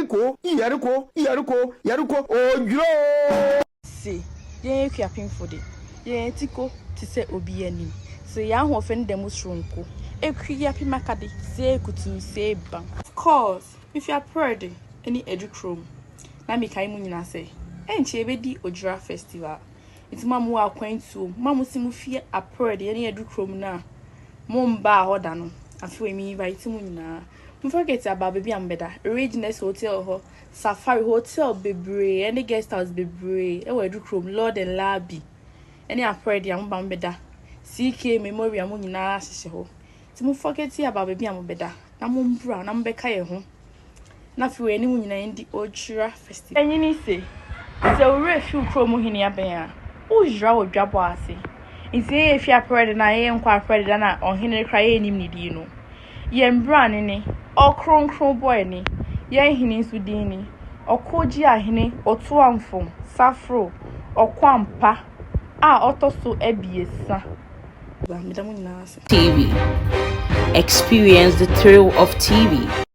Yaruko, oh, yo! See, ye capping for the ye tico to say obianim. So young offend them was shrunko. A creappy macadi, say kutu, say bang. Of course, if you are pretty, any Adukrom. Na me kaimuna say, ain't she Aprede Odwira festival? It's mamu acquaint to Mamu Simufia Aprede any Adukrom na. Momba hodano. I feel me inviting na. Don't forget about baby and better. Readiness Hotel ho. Safari Hotel bebre. Any guest house bebre. Ewe Adukrom Lord and Labby. Any Aprede and bambeda. CK memory among na ho. Don't forget about baby and better. Na mumbra na mbeka ye ho. Na feel anyone in the Odwira festival. And you say, so we feel chromo hini abea. Odwira Odwabo ase. Nti if you Aprede na ye nkwa Aprede na ohene kra ye nim ni di no. Ye mbra ne okronkron boy ni. Ye hini nso din ni. Okoji ahene oto amfom safro okwampa a otoso ebiesa. TV. Experience the thrill of TV.